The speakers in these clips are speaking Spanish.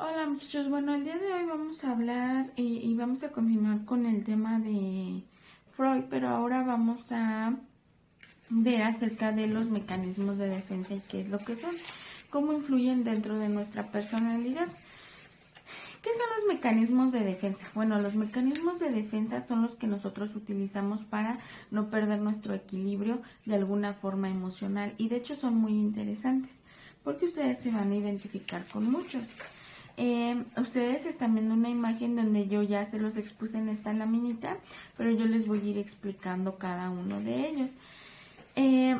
Hola muchachos, bueno, el día de hoy vamos a hablar y vamos a continuar con el tema de Freud, pero ahora vamos a ver acerca de los mecanismos de defensa y qué es lo que son, cómo influyen dentro de nuestra personalidad. ¿Qué son los mecanismos de defensa? Bueno, los mecanismos de defensa son los que nosotros utilizamos para no perder nuestro equilibrio de alguna forma emocional y de hecho son muy interesantes porque ustedes se van a identificar con muchos. Ustedes están viendo una imagen donde yo ya se los expuse en esta laminita, pero yo les voy a ir explicando cada uno de ellos. Eh,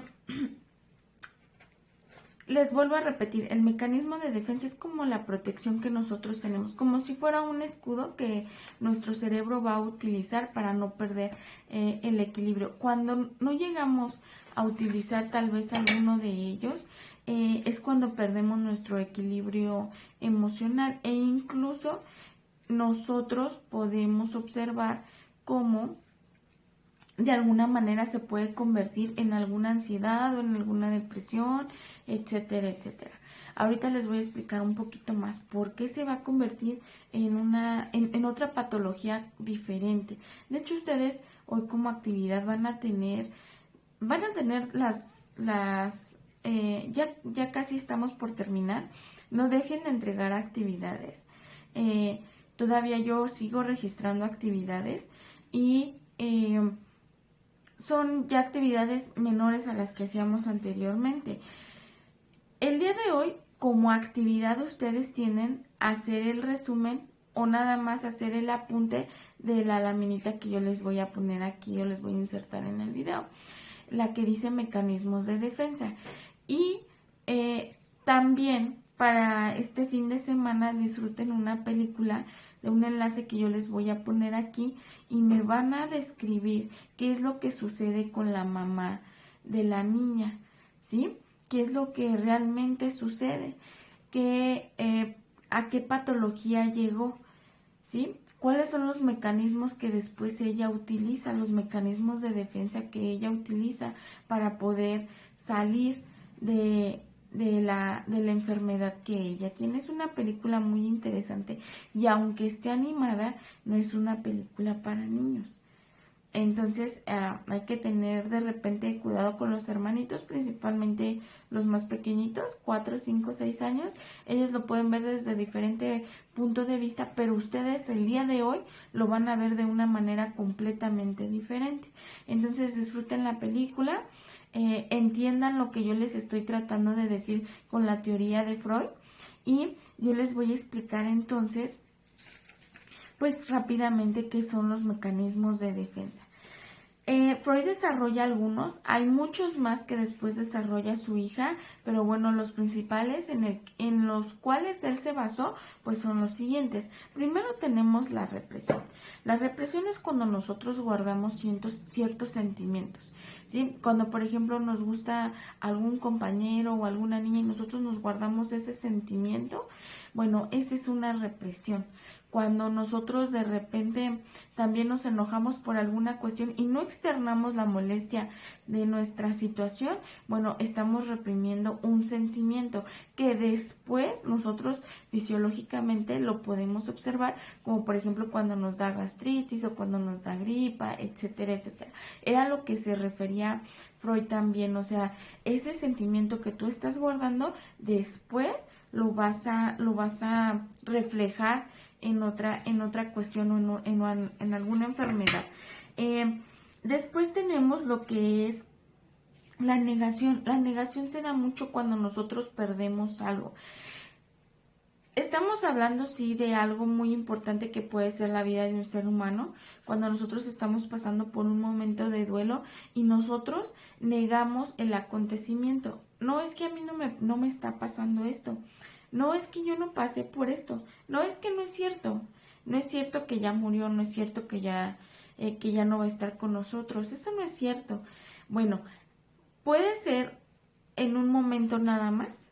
Les vuelvo a repetir, el mecanismo de defensa es como la protección que nosotros tenemos, como si fuera un escudo que nuestro cerebro va a utilizar para no perder el equilibrio. Cuando no llegamos a utilizar tal vez alguno de ellos, es cuando perdemos nuestro equilibrio emocional e incluso nosotros podemos observar cómo de alguna manera se puede convertir en alguna ansiedad o en alguna depresión, etcétera, etcétera. Ahorita les voy a explicar un poquito más por qué se va a convertir en otra patología diferente. De hecho, ustedes hoy como actividad van a tener ya casi estamos por terminar. No dejen de entregar actividades. Todavía yo sigo registrando actividades y son ya actividades menores a las que hacíamos anteriormente. El día de hoy, como actividad, ustedes tienen hacer el resumen o nada más hacer el apunte de la laminita que yo les voy a poner aquí, yo les voy a insertar en el video, la que dice mecanismos de defensa. Y también para este fin de semana disfruten una película de un enlace que yo les voy a poner aquí y me van a describir qué es lo que sucede con la mamá de la niña, ¿sí? ¿Qué es lo que realmente sucede? ¿A qué patología llegó? ¿Sí? ¿Cuáles son los mecanismos que después ella utiliza, los mecanismos de defensa que ella utiliza para poder salir de la enfermedad que ella tiene? Es una película muy interesante y aunque esté animada, no es una película para niños. Entonces hay que tener de repente cuidado con los hermanitos, principalmente los más pequeñitos, 4, 5, 6 años. Ellos lo pueden ver desde diferente punto de vista, pero ustedes el día de hoy lo van a ver de una manera completamente diferente. Entonces disfruten la película, entiendan lo que yo les estoy tratando de decir con la teoría de Freud y yo les voy a explicar entonces pues rápidamente qué son los mecanismos de defensa. Freud desarrolla algunos, hay muchos más que después desarrolla su hija, pero bueno, los principales en los cuales él se basó, pues son los siguientes. Primero tenemos la represión. La represión es cuando nosotros guardamos ciertos sentimientos, ¿sí? Cuando, por ejemplo, nos gusta algún compañero o alguna niña y nosotros nos guardamos ese sentimiento, bueno, esa es una represión. Cuando nosotros de repente también nos enojamos por alguna cuestión y no externamos la molestia de nuestra situación, bueno, estamos reprimiendo un sentimiento que después nosotros fisiológicamente lo podemos observar, como por ejemplo cuando nos da gastritis o cuando nos da gripa, etcétera, etcétera. Era lo que se refería Freud también, o sea, ese sentimiento que tú estás guardando, después lo vas a reflejar en otra cuestión o en alguna enfermedad. Después tenemos lo que es la negación. La negación se da mucho cuando nosotros perdemos algo. Estamos hablando, sí, de algo muy importante que puede ser la vida de un ser humano, cuando nosotros estamos pasando por un momento de duelo y nosotros negamos el acontecimiento. No es que a mí no me está pasando esto, no es que yo no pasé por esto, no es que no es cierto, no es cierto que ya murió, no es cierto que ya no va a estar con nosotros, eso no es cierto. Bueno, puede ser en un momento nada más,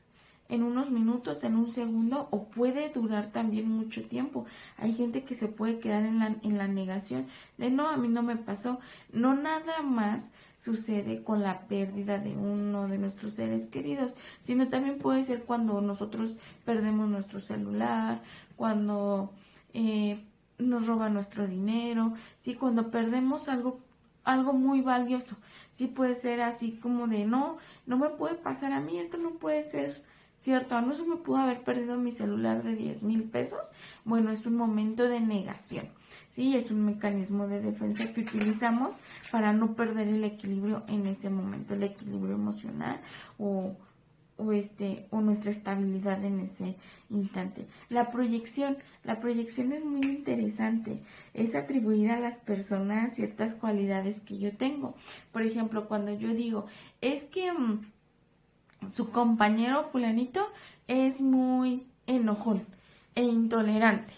en unos minutos, en un segundo, o puede durar también mucho tiempo. Hay gente que se puede quedar en la negación de no, a mí no me pasó. No nada más sucede con la pérdida de uno de nuestros seres queridos, sino también puede ser cuando nosotros perdemos nuestro celular, cuando nos roban nuestro dinero, ¿sí? Cuando perdemos algo muy valioso, sí puede ser así como de no me puede pasar a mí, esto no puede ser cierto, no se me pudo haber perdido mi celular de 10,000 pesos. Bueno, es un momento de negación, sí, es un mecanismo de defensa que utilizamos para no perder el equilibrio en ese momento, el equilibrio emocional o nuestra estabilidad en ese instante. La proyección es muy interesante, es atribuir a las personas ciertas cualidades que yo tengo. Por ejemplo, cuando yo digo, es que su compañero fulanito es muy enojón e intolerante.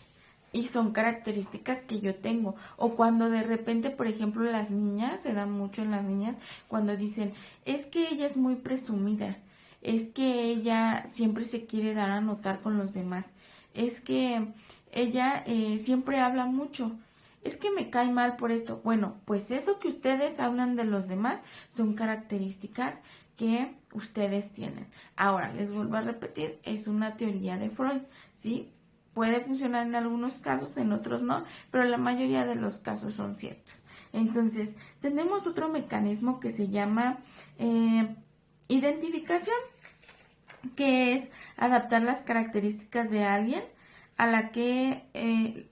Y son características que yo tengo. O cuando de repente, por ejemplo, las niñas, se da mucho en las niñas, cuando dicen, es que ella es muy presumida, es que ella siempre se quiere dar a notar con los demás, es que ella siempre habla mucho, es que me cae mal por esto. Bueno, pues eso que ustedes hablan de los demás son características que ustedes tienen. Ahora, les vuelvo a repetir, es una teoría de Freud, ¿sí? Puede funcionar en algunos casos, en otros no, pero la mayoría de los casos son ciertos. Entonces, tenemos otro mecanismo que se llama identificación, que es adaptar las características de alguien a la que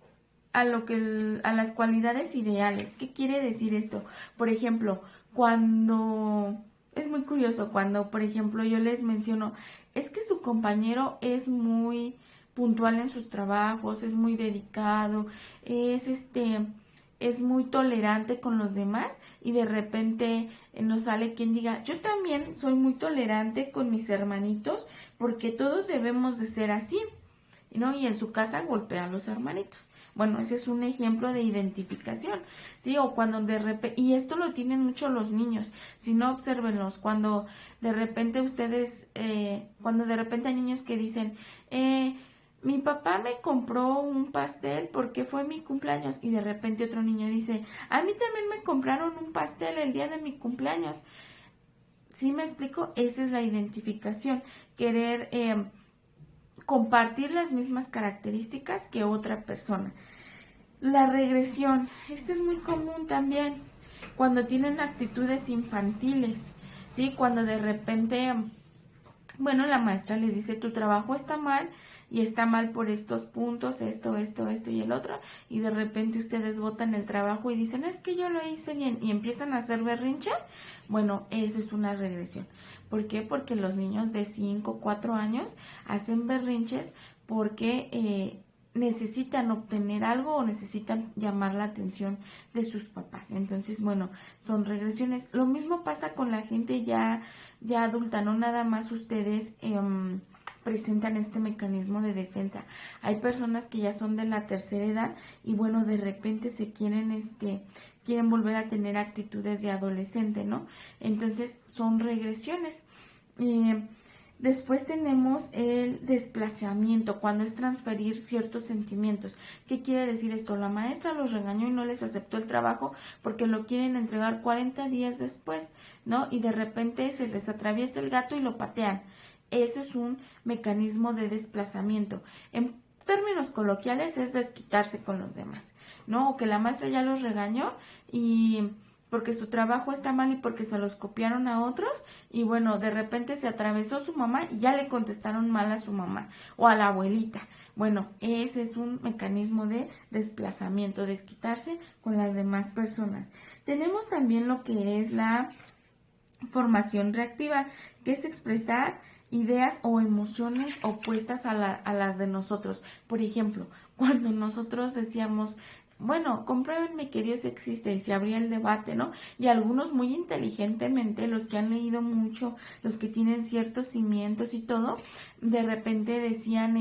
a las cualidades ideales. ¿Qué quiere decir esto? Por ejemplo, cuando es muy curioso cuando, por ejemplo, yo les menciono, es que su compañero es muy puntual en sus trabajos, es muy dedicado, es muy tolerante con los demás, y de repente nos sale quien diga, yo también soy muy tolerante con mis hermanitos porque todos debemos de ser así, ¿no? Y en su casa golpea a los hermanitos. Bueno, ese es un ejemplo de identificación, ¿sí? O cuando de repente, y esto lo tienen mucho los niños, si no, obsérvenlos, cuando de repente cuando de repente hay niños que dicen, mi papá me compró un pastel porque fue mi cumpleaños, y de repente otro niño dice, a mí también me compraron un pastel el día de mi cumpleaños. ¿Sí me explico? Esa es la identificación, querer compartir las mismas características que otra persona. La regresión, esta es muy común también, cuando tienen actitudes infantiles, ¿sí? Cuando de repente, bueno, la maestra les dice, tu trabajo está mal y está mal por estos puntos, esto y el otro, y de repente ustedes botan el trabajo y dicen, es que yo lo hice bien, y empiezan a hacer berrinche. Bueno, eso es una regresión. ¿Por qué? Porque los niños de 5, 4 años hacen berrinches porque necesitan obtener algo o necesitan llamar la atención de sus papás. Entonces, bueno, son regresiones. Lo mismo pasa con la gente ya adulta, no nada más ustedes presentan este mecanismo de defensa. Hay personas que ya son de la tercera edad y bueno, de repente se quieren volver a tener actitudes de adolescente, ¿no? Entonces son regresiones. Después tenemos el desplazamiento, cuando es transferir ciertos sentimientos. ¿Qué quiere decir esto? La maestra los regañó y no les aceptó el trabajo porque lo quieren entregar 40 días después, ¿no? Y de repente se les atraviesa el gato y lo patean. Eso es un mecanismo de desplazamiento. En términos coloquiales es desquitarse con los demás, ¿no? O que la maestra ya los regañó y porque su trabajo está mal y porque se los copiaron a otros, y bueno, de repente se atravesó su mamá y ya le contestaron mal a su mamá o a la abuelita. Bueno, ese es un mecanismo de desplazamiento, desquitarse con las demás personas. Tenemos también lo que es la formación reactiva, que es expresar ideas o emociones opuestas a las de nosotros. Por ejemplo, cuando nosotros decíamos, bueno, compruébenme que Dios existe, y se abría el debate, ¿no? Y algunos muy inteligentemente, los que han leído mucho, los que tienen ciertos cimientos y todo, de repente decían,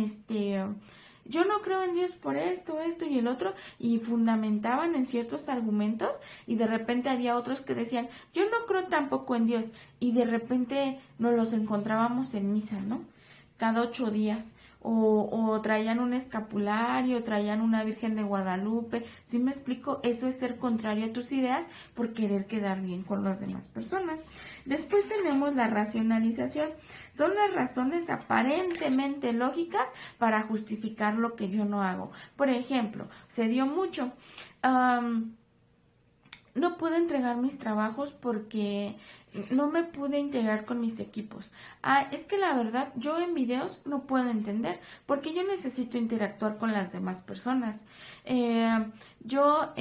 yo no creo en Dios por esto y el otro, y fundamentaban en ciertos argumentos, y de repente había otros que decían, yo no creo tampoco en Dios, y de repente nos los encontrábamos en misa, ¿no? cada 8 días. O traían un escapulario, traían una Virgen de Guadalupe. ¿Sí me explico? Eso es ser contrario a tus ideas por querer quedar bien con las demás personas. Después tenemos la racionalización. Son las razones aparentemente lógicas para justificar lo que yo no hago. Por ejemplo, se dio mucho. No pude entregar mis trabajos porque no me pude integrar con mis equipos. Es que la verdad, yo en videos no puedo entender porque yo necesito interactuar con las demás personas. Yo,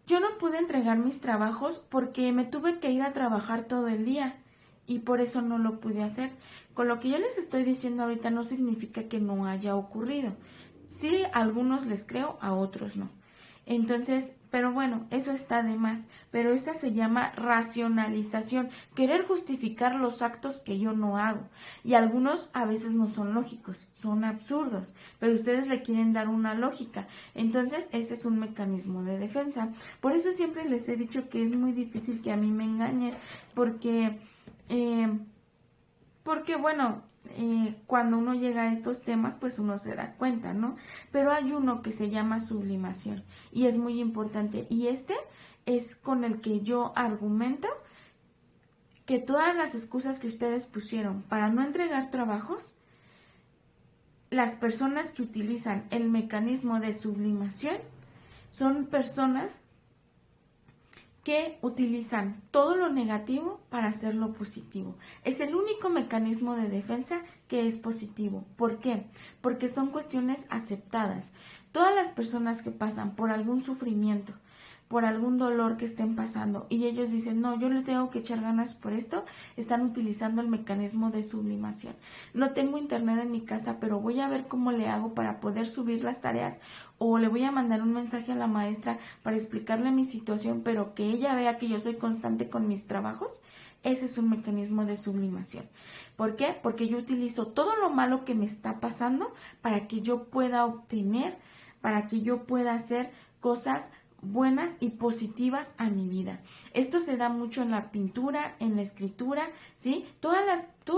yo no pude entregar mis trabajos porque me tuve que ir a trabajar todo el día y por eso no lo pude hacer. Con lo que yo les estoy diciendo ahorita no significa que no haya ocurrido. Sí, a algunos les creo, a otros no. Entonces, pero bueno, eso está de más. Pero esa se llama racionalización, querer justificar los actos que yo no hago. Y algunos a veces no son lógicos, son absurdos, pero ustedes le quieren dar una lógica. Entonces, ese es un mecanismo de defensa. Por eso siempre les he dicho que es muy difícil que a mí me engañen, porque bueno, cuando uno llega a estos temas, pues uno se da cuenta, ¿no? Pero hay uno que se llama sublimación y es muy importante. Y este es con el que yo argumento que todas las excusas que ustedes pusieron para no entregar trabajos, las personas que utilizan el mecanismo de sublimación son personas que utilizan todo lo negativo para hacer lo positivo. Es el único mecanismo de defensa que es positivo. ¿Por qué? Porque son cuestiones aceptadas. Todas las personas que pasan por algún sufrimiento, por algún dolor que estén pasando y ellos dicen, no, yo le tengo que echar ganas por esto, están utilizando el mecanismo de sublimación. No tengo internet en mi casa, pero voy a ver cómo le hago para poder subir las tareas o le voy a mandar un mensaje a la maestra para explicarle mi situación, pero que ella vea que yo soy constante con mis trabajos. Ese es un mecanismo de sublimación. ¿Por qué? Porque yo utilizo todo lo malo que me está pasando para que yo pueda obtener, para que yo pueda hacer cosas buenas y positivas a mi vida. Esto se da mucho en la pintura, en la escritura, ¿sí?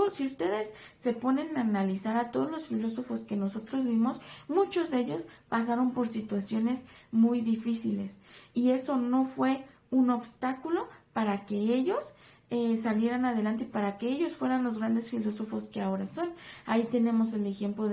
Si ustedes se ponen a analizar a todos los filósofos que nosotros vimos, muchos de ellos pasaron por situaciones muy difíciles y eso no fue un obstáculo para que ellos salieran adelante, para que ellos fueran los grandes filósofos que ahora son. Ahí tenemos el ejemplo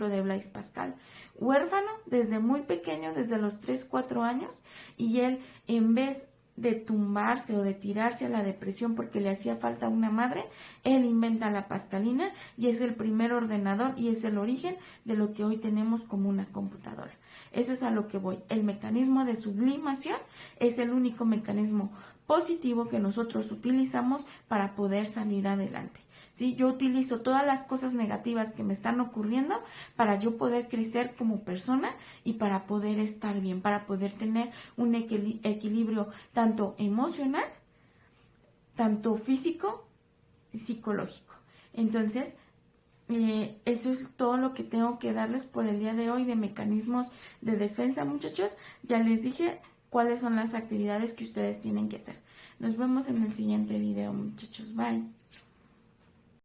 de Blaise Pascal, huérfano desde muy pequeño, desde los 3, 4 años, y él, en vez de tumbarse o de tirarse a la depresión porque le hacía falta una madre, él inventa la pascalina y es el primer ordenador y es el origen de lo que hoy tenemos como una computadora. Eso es a lo que voy. El mecanismo de sublimación es el único mecanismo positivo que nosotros utilizamos para poder salir adelante. ¿Sí? Yo utilizo todas las cosas negativas que me están ocurriendo para yo poder crecer como persona y para poder estar bien, para poder tener un equilibrio tanto emocional, tanto físico y psicológico. Entonces, eso es todo lo que tengo que darles por el día de hoy de mecanismos de defensa, muchachos. Ya les dije cuáles son las actividades que ustedes tienen que hacer. Nos vemos en el siguiente video, muchachos. Bye.